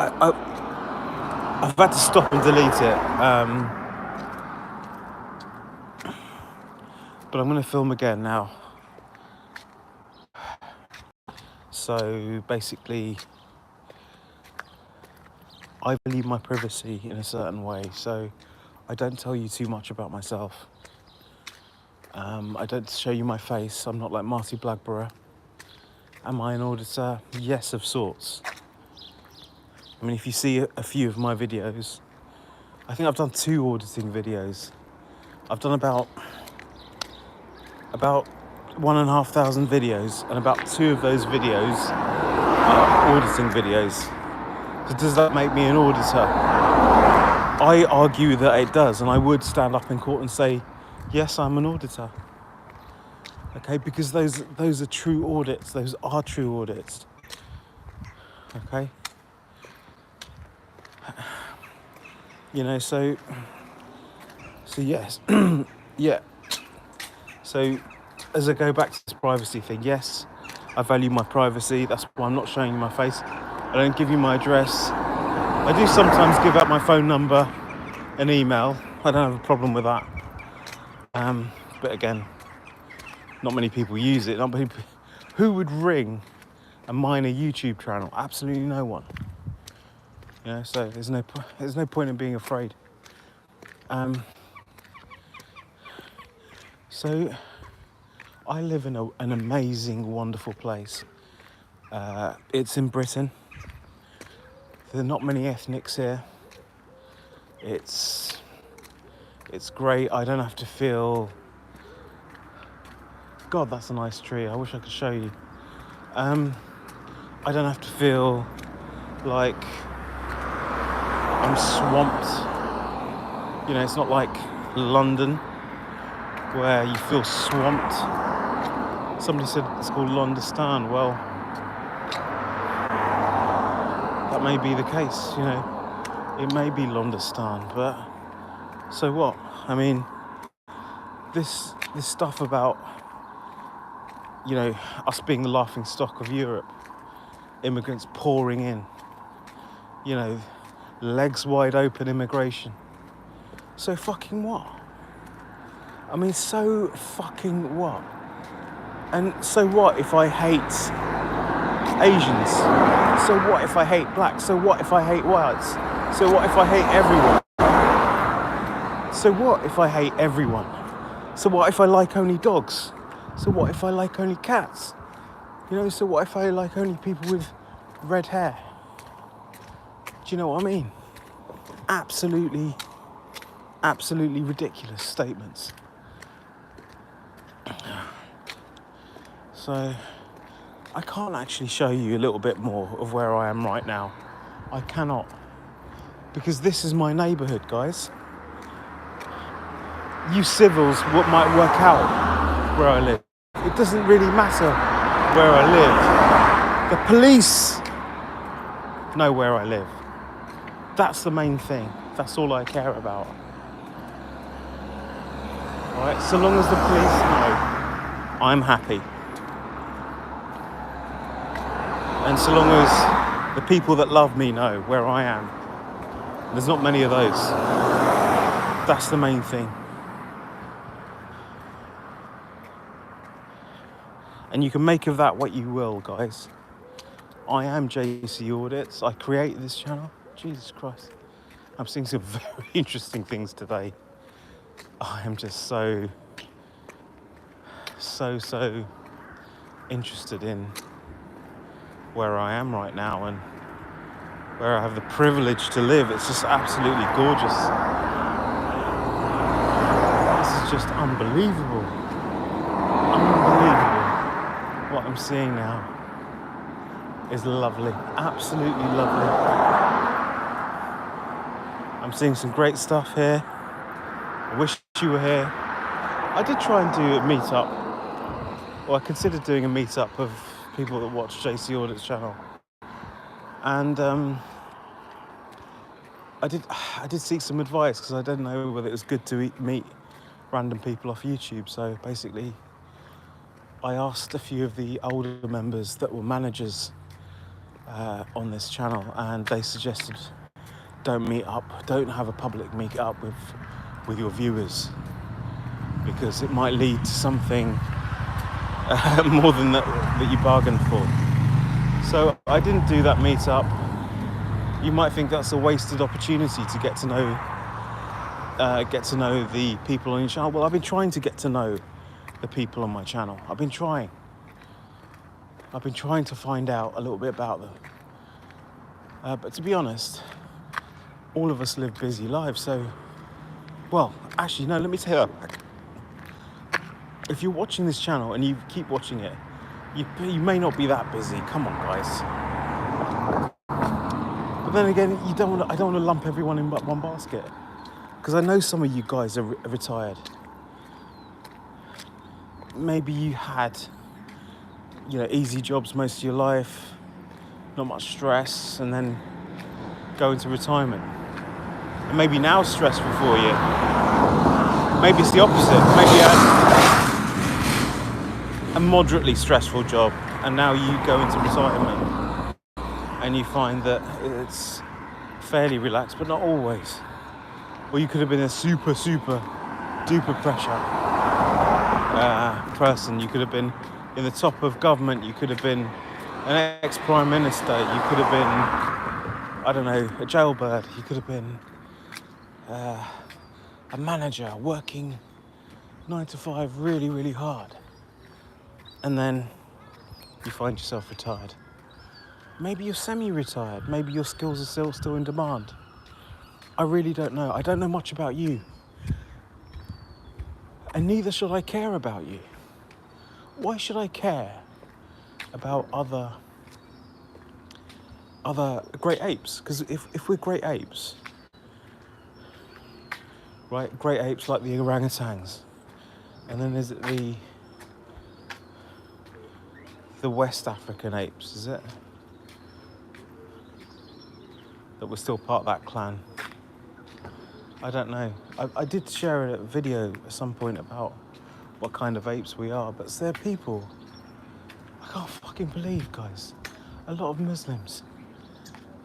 I've had to stop and delete it, but I'm going to film again now. So basically, I value my privacy in a certain way, so I don't tell you too much about myself. I don't show you my face. I'm not like Marty Blackborough. Am I an auditor? Yes, of sorts. I mean, if you see a few of my videos, I think I've done 2 auditing videos. I've done about 1,500 videos, and about 2 of those videos are auditing videos. So does that make me an auditor? I argue that it does, and I would stand up in court and say, yes, I'm an auditor. Okay, because those are true audits. Those are true audits. Okay. You know, so yes, yeah. So as I go back to this privacy thing, yes, I value my privacy. That's why I'm not showing you my face. I don't give you my address. I do sometimes give out my phone number and email. I don't have a problem with that. But again, not many people use it. Not many. Who would ring a minor YouTube channel? Absolutely no one. You know, so there's no point in being afraid. So I live in an amazing, wonderful place. It's in Britain. There are not many ethnics here. It's great. I don't have to feel. God, that's a nice tree. I wish I could show you. I don't have to feel like I'm swamped. You know, it's not like London where you feel swamped. Somebody said it's called Londistan. Well, that may be the case, you know. It may be Londistan, but so what? I mean, this stuff about, you know, us being the laughing stock of Europe, immigrants pouring in, you know, legs wide open immigration. So fucking what? I mean, so fucking what? And so what if I hate Asians? So what if I hate blacks? So what if I hate whites? So what if I hate everyone? So what if I hate everyone? So what if I like only dogs? So what if I like only cats? You know, so what if I like only people with red hair? Do you know what I mean? Absolutely ridiculous statements. So I can't actually show you a little bit more of where I am right now. I cannot. Because this is my neighbourhood, guys. You civils might work out where I live. It doesn't really matter where I live. The police know where I live. That's the main thing. That's all I care about. Alright, so long as the police know, I'm happy. And so long as the people that love me know where I am. There's not many of those. That's the main thing. And you can make of that what you will, guys. I am JC Audits. I created this channel. Jesus Christ. I'm seeing some very interesting things today. I am just so interested in where I am right now and where I have the privilege to live. It's just absolutely gorgeous. This is just unbelievable. Unbelievable. What I'm seeing now is lovely. Absolutely lovely. I'm seeing some great stuff here. I wish you were here. I did try and do a meet-up. Well, I considered doing a meet-up of people that watch JC Audit's channel. And I did seek some advice because I didn't know whether it was good to meet random people off YouTube. So basically, I asked a few of the older members that were managers on this channel, and they suggested don't meet up, don't have a public meet up with your viewers, because it might lead to something more than that you bargained for. So I didn't do that meet up. You might think that's a wasted opportunity to get to know the people on your channel. Well, I've been trying to get to know the people on my channel. I've been trying to find out a little bit about them. But to be honest, all of us live busy lives. So, well, actually, no, let me tell you. If you're watching this channel and you keep watching it, you may not be that busy. Come on, guys. But then again, I don't want to lump everyone in one basket, because I know some of you guys are retired. Maybe you had, easy jobs most of your life, not much stress, and then go into retirement. And maybe now stressful for you. Maybe it's the opposite. Maybe you had a moderately stressful job, and now you go into retirement and you find that it's fairly relaxed, but not always. Or you could have been a super duper pressure person. You could have been in the top of government. You could have been an ex-prime minister. You could have been, I don't know, a jailbird. You could have been a manager working 9 to 5 really hard. And then you find yourself retired. Maybe you're semi-retired. Maybe your skills are still in demand. I really don't know. I don't know much about you. And neither should I care about you. Why should I care about other great apes? Because if we're great apes, right? Great apes like the orangutans. And then there's the West African apes, is it? That we're still part of that clan. I don't know. I did share a video at some point about what kind of apes we are, but they're people. I can't fucking believe, guys. A lot of Muslims,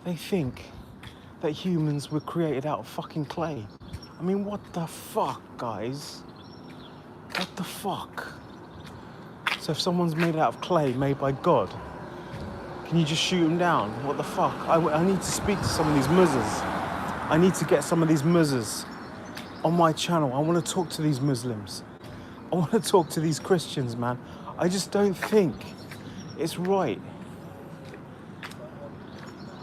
they think that humans were created out of fucking clay. I mean, what the fuck, guys? What the fuck? So if someone's made out of clay, made by God, can you just shoot them down? What the fuck? I need to speak to some of these muzzahs. I need to get some of these muzzahs on my channel. I want to talk to these Muslims. I want to talk to these Christians, man. I just don't think it's right.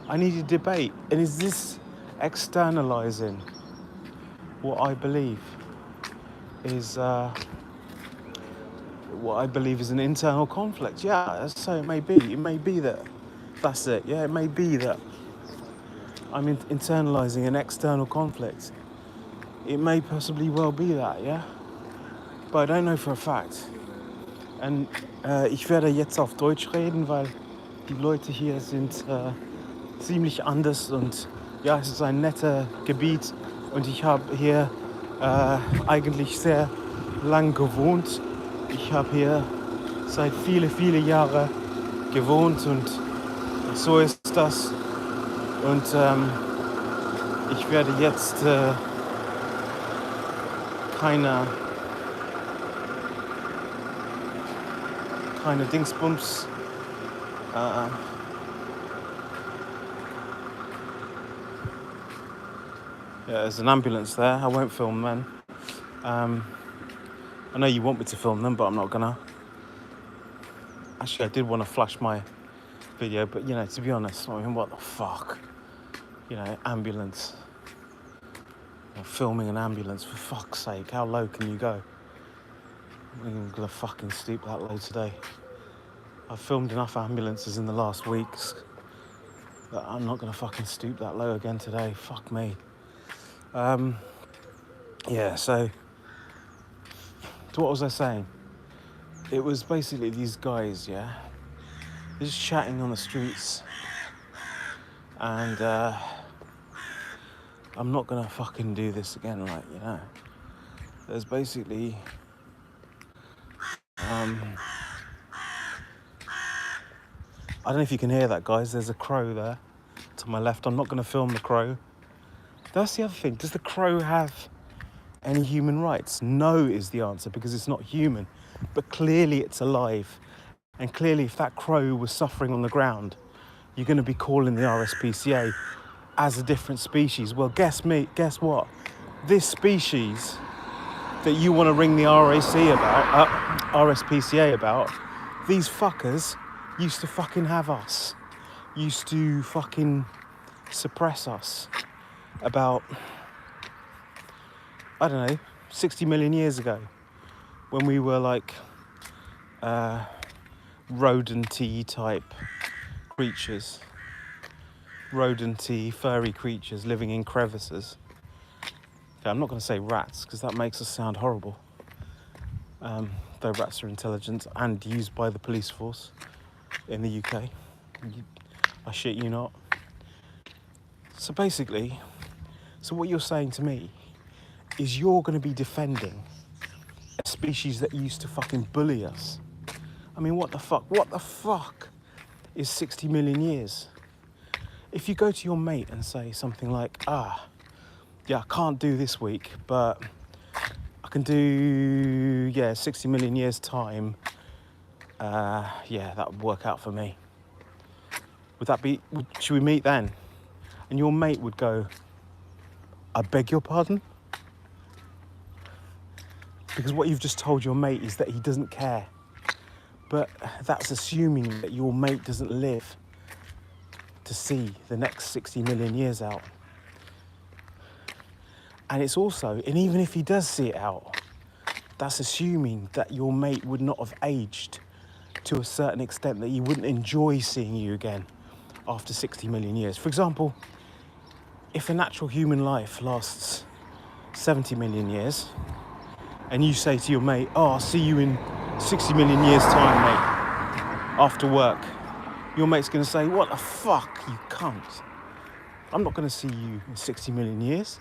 I need a debate. And is this externalizing what I believe is an internal conflict? Yeah, so it may be. It may be that that's it. Yeah, it may be that I'm internalizing an external conflict. It may possibly well be that, yeah? But I don't know for a fact. Und ich werde jetzt auf Deutsch reden, weil die Leute hier sind ziemlich anders und ja, es ist ein netter Gebiet und ich habe hier eigentlich sehr lang gewohnt. Ich habe hier seit viele Jahre gewohnt und so ist das. Und ich werde jetzt keine Dingsbums yeah, there's an ambulance there. I won't film then. I know you want me to film them, but I'm not gonna. Actually, I did want to flash my video, but to be honest, I mean, what the fuck? Ambulance. Filming an ambulance, for fuck's sake, how low can you go? I'm even gonna fucking stoop that low today. I've filmed enough ambulances in the last weeks that I'm not gonna fucking stoop that low again today. Fuck me. Yeah, so what was I saying? It was basically these guys, yeah? They're just chatting on the streets. And I'm not gonna fucking do this again, There's basically I don't know if you can hear that, guys. There's a crow there to my left. I'm not going to film the crow. That's the other thing. Does the crow have any human rights? No is the answer, because it's not human. But clearly it's alive. And clearly if that crow was suffering on the ground, you're going to be calling the RSPCA as a different species. Well, guess what? This species that you want to ring the RSPCA about, these fuckers used to fucking have us. Used to fucking suppress us about, I don't know, 60 million years ago, when we were like rodent-y type creatures, rodent-y, furry creatures living in crevices. Okay, I'm not going to say rats, because that makes us sound horrible. Though rats are intelligent and used by the police force in the UK. I shit you not. So basically, what you're saying to me is you're going to be defending a species that used to fucking bully us. I mean, what the fuck? What the fuck is 60 million years? If you go to your mate and say something like, yeah, I can't do this week, but I can do, 60 million years time. That would work out for me. Should we meet then? And your mate would go, I beg your pardon? Because what you've just told your mate is that he doesn't care. But that's assuming that your mate doesn't live to see the next 60 million years out. And it's also, and even if he does see it out, that's assuming that your mate would not have aged to a certain extent that he wouldn't enjoy seeing you again after 60 million years. For example, if a natural human life lasts 70 million years, and you say to your mate, I'll see you in 60 million years time, mate, after work, your mate's going to say, what the fuck, you cunt? I'm not going to see you in 60 million years.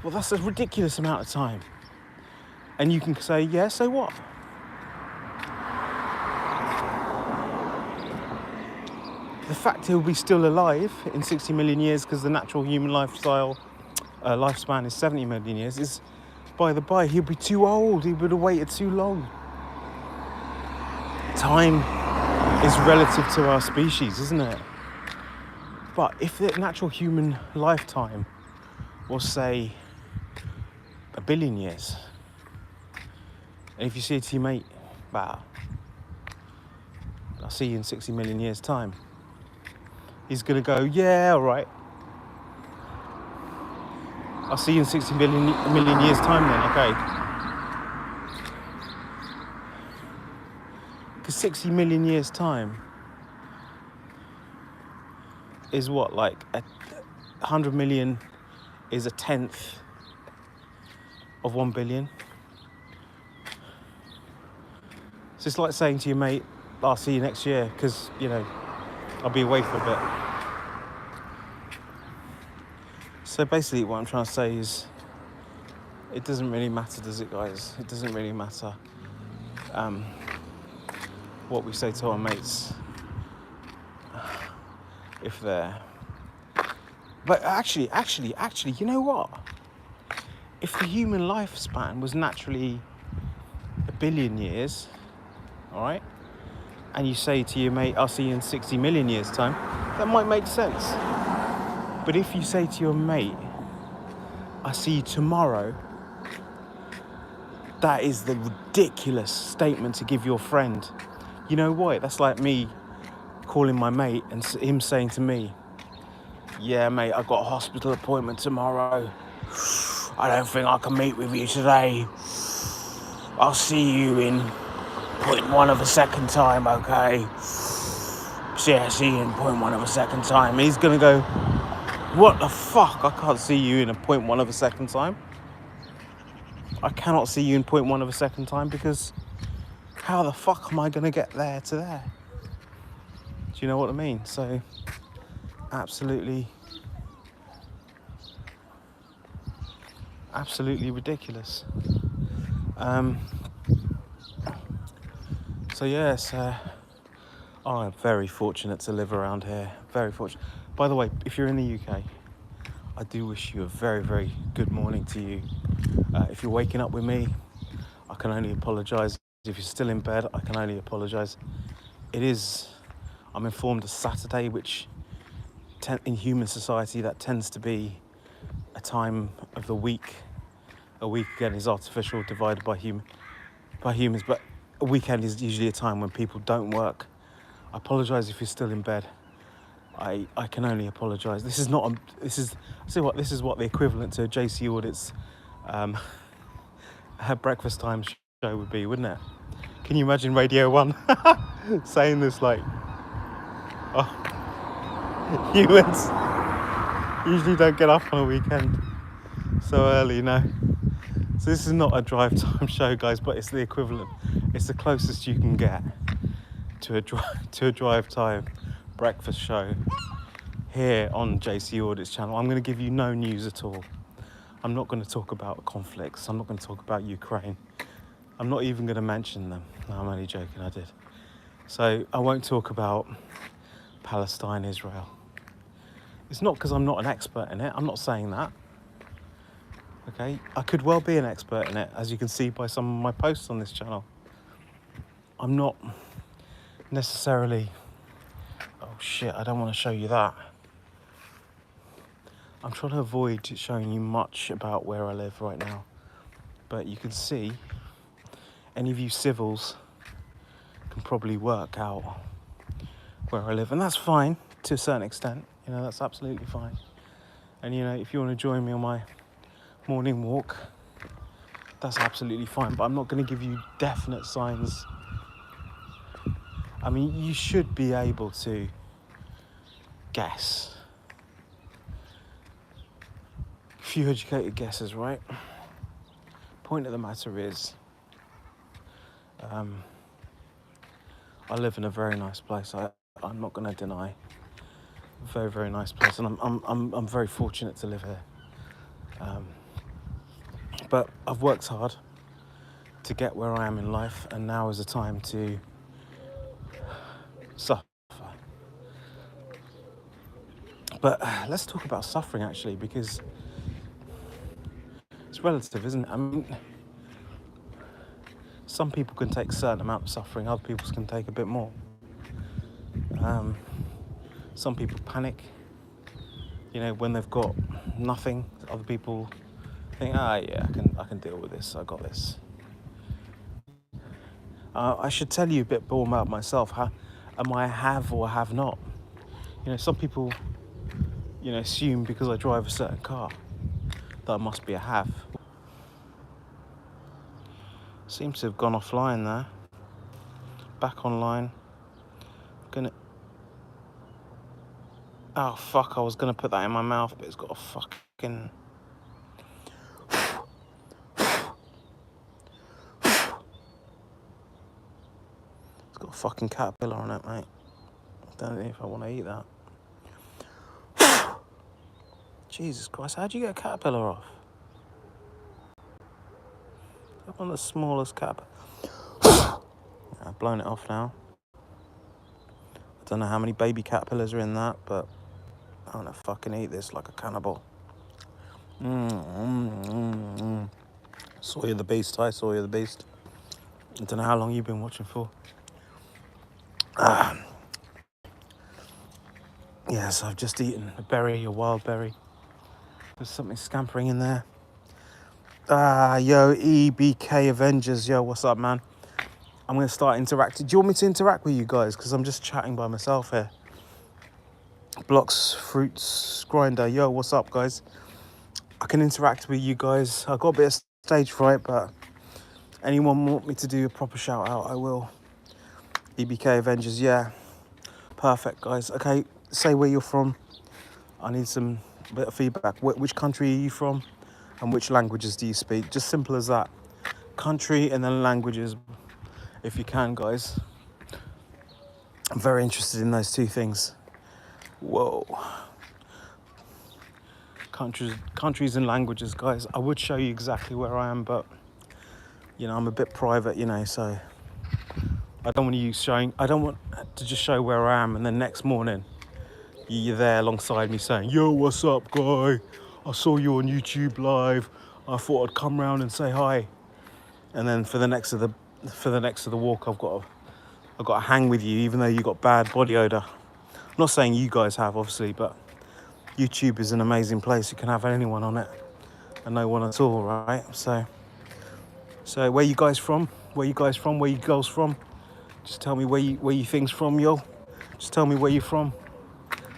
Well, that's a ridiculous amount of time. And you can say, yeah, so what? The fact he'll be still alive in 60 million years because the natural human lifespan is 70 million years is, by the by, he'll be too old. He would have waited too long. Time is relative to our species, isn't it? But if the natural human lifetime was, say, 1 billion years, and if you say to your mate, I'll see you in 60 million years time, he's going to go, yeah, all right. I'll see you in 60 million years time then, okay? Because 60 million years time is what, like 100 million is a tenth of 1 billion. So it's like saying to your mate, I'll see you next year, because, I'll be away for a bit. So basically what I'm trying to say is, it doesn't really matter, does it, guys? It doesn't really matter what we say to our mates if they're... But actually, you know what? If the human lifespan was naturally 1 billion years, all right, and you say to your mate, I'll see you in 60 million years time, that might make sense. But if you say to your mate, I see you tomorrow, that is the ridiculous statement to give your friend. You know what? That's like me calling my mate and him saying to me, yeah, mate, I've got a hospital appointment tomorrow. I don't think I can meet with you today. I'll see you in 0.1 of a second time, okay? See you in 0.1 of a second time. And he's going to go, what the fuck? I can't see you in a 0.1 of a second time. I cannot see you in 0.1 of a second time, because how the fuck am I going to get there to there? Do you know what I mean? So, absolutely ridiculous. So yes, I'm very fortunate to live around here. Very fortunate. By the way, if you're in the UK, I do wish you a very, very good morning to you. If you're waking up with me, I can only apologise. If you're still in bed, I can only apologise. I'm informed, a Saturday, which in human society, that tends to be a time of the week. A week, again, is artificial, divided by humans, but a weekend is usually a time when people don't work. I apologise if you're still in bed. I can only apologise. This is what the equivalent to JC Audit's her breakfast time show would be, wouldn't it? Can you imagine Radio 1 saying this, like, oh, humans usually don't get up on a weekend so early, you know. So this is not a drive time show, guys, but it's the equivalent. It's the closest you can get to a drive time breakfast show here on JC Audit's channel. I'm going to give you no news at all. I'm not going to talk about conflicts. I'm not going to talk about Ukraine. I'm not even going to mention them. No, I'm only joking, I did. So I won't talk about Palestine, Israel. It's not because I'm not an expert in it. I'm not saying that. Okay, I could well be an expert in it, as you can see by some of my posts on this channel. I'm not necessarily... Oh shit, I don't want to show you that. I'm trying to avoid showing you much about where I live right now. But you can see, any of you civils can probably work out where I live. And that's fine, to a certain extent. You know, that's absolutely fine. And, you know, if you want to join me on my morning walk, that's absolutely fine, but I'm not going to give you definite signs. I mean, you should be able to guess. A few educated guesses, right? Point of the matter is, I live in a very nice place. I'm not going to deny, a very, very nice place, and I'm very fortunate to live here. But I've worked hard to get where I am in life, and now is the time to suffer. But let's talk about suffering, actually, because it's relative, isn't it? I mean, some people can take a certain amount of suffering, other people can take a bit more. Some people panic, you know, when they've got nothing. Other people think, yeah, I can deal with this, I got this. I should tell you a bit more about myself. Am I a have or have not? You know, some people, you know, assume because I drive a certain car that I must be a have. Seems to have gone offline there. Back online. Oh fuck, I was gonna put that in my mouth, but it's got a fucking... It's got a fucking caterpillar on it, mate. I don't know if I want to eat that. Jesus Christ, how'd you get a caterpillar off? That one of the smallest caterpillar. I've blown it off now. I don't know how many baby caterpillars are in that, but I'm gonna fucking eat this like a cannibal. Saw you the beast, I saw you the beast. I don't know how long you've been watching for. Yes, I've just eaten a wild berry. There's something scampering in there. Yo, EBK Avengers, yo, what's up, man? I'm going to start interacting. Do you want me to interact with you guys? Because I'm just chatting by myself here. Blocks, Fruits, Grinder, yo, what's up, guys? I can interact with you guys. I've got a bit of stage fright, but anyone want me to do a proper shout out, I will. EBK Avengers, yeah. Perfect, guys. Okay, say where you're from. I need some bit of feedback. Which country are you from? And which languages do you speak? Just simple as that. Country and then languages, if you can, guys. I'm very interested in those two things. Whoa. Countries and languages, guys. I would show you exactly where I am, but, you know, I'm a bit private, you know, so I don't want to just show where I am and then next morning you're there alongside me saying, yo, what's up, guy? I saw you on YouTube live. I thought I'd come round and say hi. And then for the next of the walk, I've got to hang with you, even though you got bad body odor. I'm not saying you guys have, obviously, but YouTube is an amazing place. You can have anyone on it and no one at all, right? So where you guys from? Where you girls from? Just tell me where you things from, yo. Just tell me where you're from.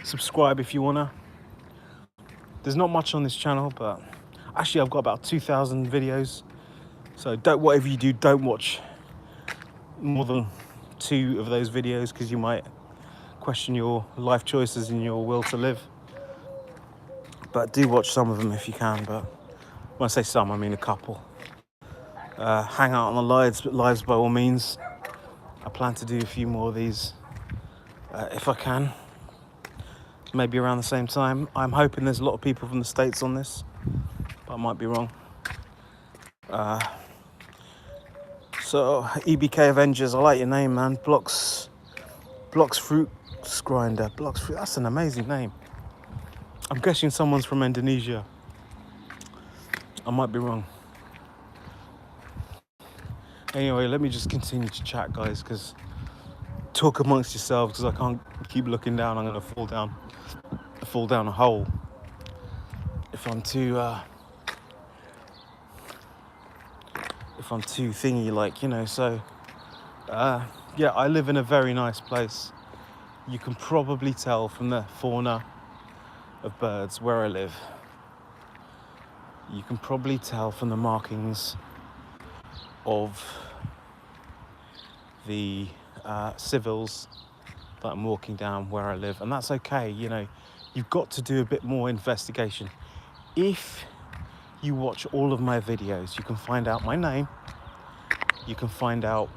Subscribe if you wanna. There's not much on this channel, but actually I've got about 2,000 videos. So whatever you do, don't watch more than 2 of those videos because you might question your life choices and your will to live. But do watch some of them if you can. But when I say some, I mean a couple. Hang out on the lives by all means. I plan to do a few more of these if I can. Maybe around the same time. I'm hoping there's a lot of people from the States on this, but I might be wrong. So EBK Avengers, I like your name, man. Blocks Fruit Grinder. Blocks Fruit. That's an amazing name. I'm guessing someone's from Indonesia. I might be wrong. Anyway, let me just continue to chat, guys, because talk amongst yourselves, because I can't keep looking down. I'm going to fall down a hole if I'm too thingy, like, you know. So yeah, I live in a very nice place. You can probably tell from the fauna of birds where I live. You can probably tell from the markings of the civils that I'm walking down where I live, and that's okay. You know, you've got to do a bit more investigation. If you watch all of my videos, you can find out my name. You can find out,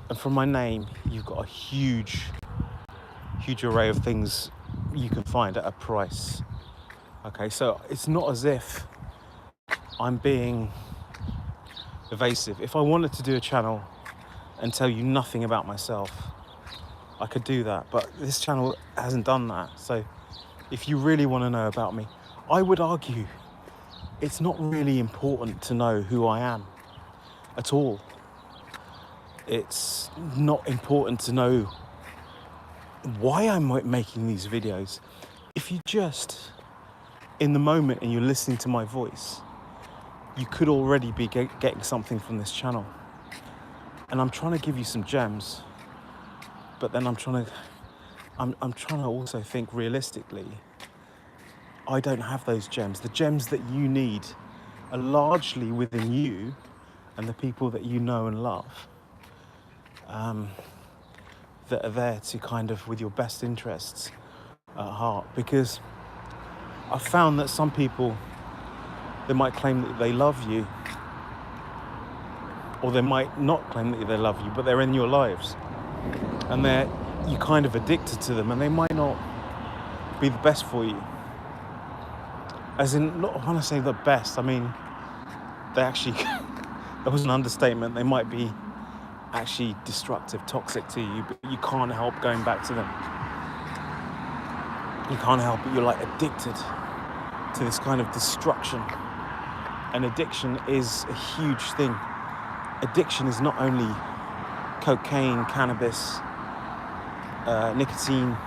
and from my name, you've got a huge array of things you can find at a price. Okay, so it's not as if I'm being evasive. If I wanted to do a channel and tell you nothing about myself, I could do that, but this channel hasn't done that. So if you really want to know about me, I would argue it's not really important to know who I am at all. It's not important to know why I'm making these videos. If you just, in the moment, and you're listening to my voice, you could already be getting something from this channel. And I'm trying to give you some gems, but then I'm trying to also think realistically. I don't have those gems. The gems that you need are largely within you and the people that you know and love, that are there to kind of with your best interests at heart. Because I've found that some people, they might claim that they love you, or they might not claim that they love you, but they're in your lives, and you're kind of addicted to them, and they might not be the best for you. As in, not when I say the best, I mean they actually that was an understatement. They might be actually destructive, toxic to you, but you can't help going back to them. You can't help it. You're like addicted to this kind of destruction. And addiction is a huge thing. Addiction is not only cocaine, cannabis, nicotine,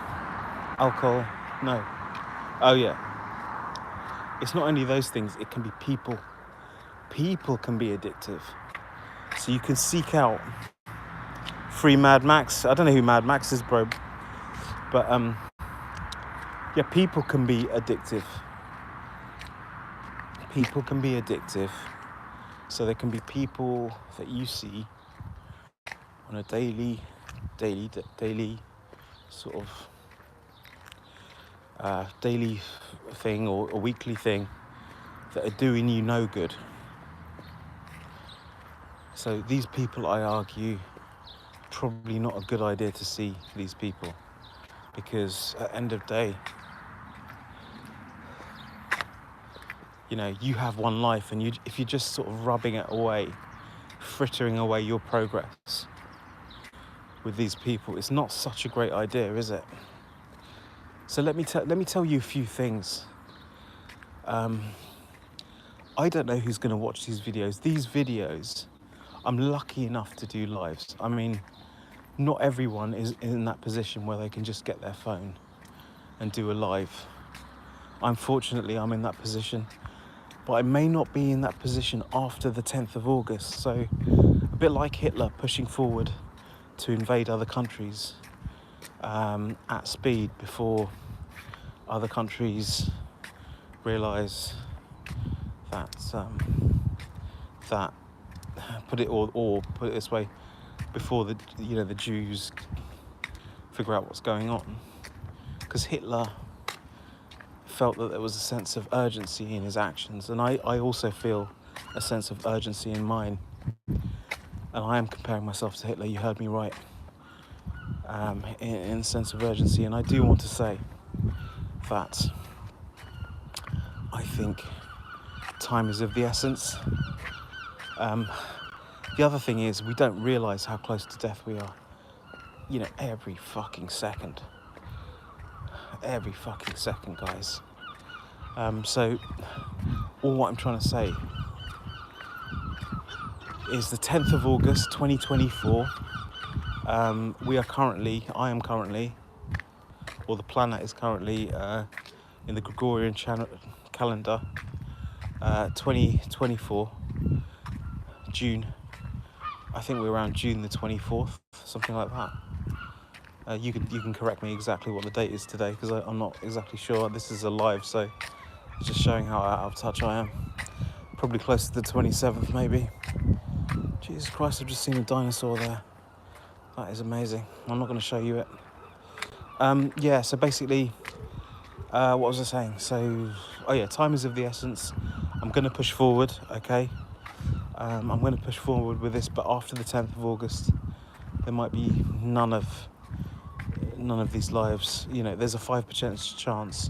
alcohol. No. Oh yeah. It's not only those things. It can be people. People can be addictive. So you can seek out free Mad Max. I don't know who Mad Max is, bro. But yeah, people can be addictive. People can be addictive. So there can be people that you see on a daily sort of daily thing or a weekly thing that are doing you no good. So these people, I argue, probably not a good idea to see these people, because at the end of the day, you know, you have one life, and if you're just sort of rubbing it away, frittering away your progress, with these people, it's not such a great idea, is it? So let me tell you a few things. I don't know who's going to watch these videos. These videos, I'm lucky enough to do lives. I mean, not everyone is in that position where they can just get their phone and do a live. Unfortunately, I'm in that position, but I may not be in that position after the 10th of August. So a bit like Hitler pushing forward to invade other countries at speed before other countries realise that put it this way, before the Jews figure out what's going on, because Hitler felt that there was a sense of urgency in his actions, and I also feel a sense of urgency in mine, and I am comparing myself to Hitler. You heard me right, in a sense of urgency. And I do want to say that I think time is of the essence. The other thing is, we don't realise how close to death we are. Every fucking second. Every fucking second, guys. So, all what I'm trying to say is the 10th of August, 2024. I am currently, or the planet is currently in the Gregorian calendar, 2024, June. I think we're around June the 24th, something like that. You can correct me exactly what the date is today, because I'm not exactly sure. This is a live, so it's just showing how out of touch I am. Probably close to the 27th, maybe. Jesus Christ, I've just seen a dinosaur there. That is amazing. I'm not going to show you it. So basically, what was I saying? So, time is of the essence. I'm going to push forward, okay? I'm going to push forward with this, but after the 10th of August, there might be none of these lives. There's a 5% chance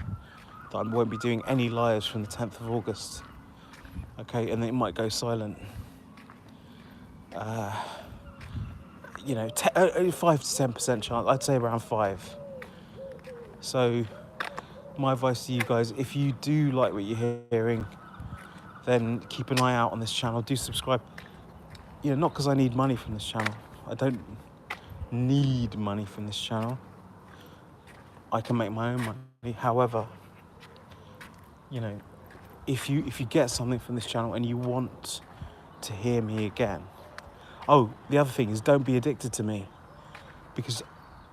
that I won't be doing any lives from the 10th of August, okay? And it might go silent. 5 to 10% chance. I'd say around 5. So my advice to you guys, if you do like what you're hearing, then keep an eye out on this channel. Do subscribe. Not because I need money from this channel. I don't need money from this channel. I can make my own money. However, if you get something from this channel and you want to hear me again, the other thing is, don't be addicted to me, because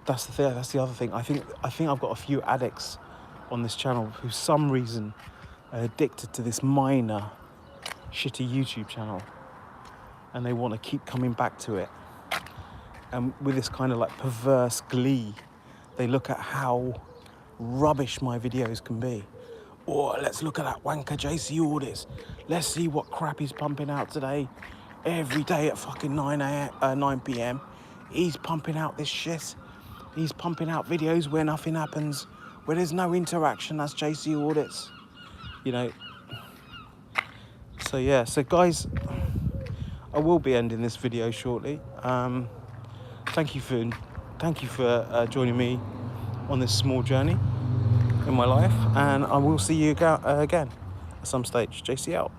that's the other thing. I think I've got a few addicts on this channel who, for some reason, are addicted to this minor, shitty YouTube channel, and they want to keep coming back to it. And with this kind of perverse glee, they look at how rubbish my videos can be. Let's look at that wanker JC Audis. Let's see what crap he's pumping out today. Every day at fucking 9 p.m. He's pumping out this shit. He's pumping out videos where nothing happens, where there's no interaction. That's JC Audits. So guys, I will be ending this video shortly. Thank you for joining me on this small journey in my life, and I will see you again at some stage. JC out.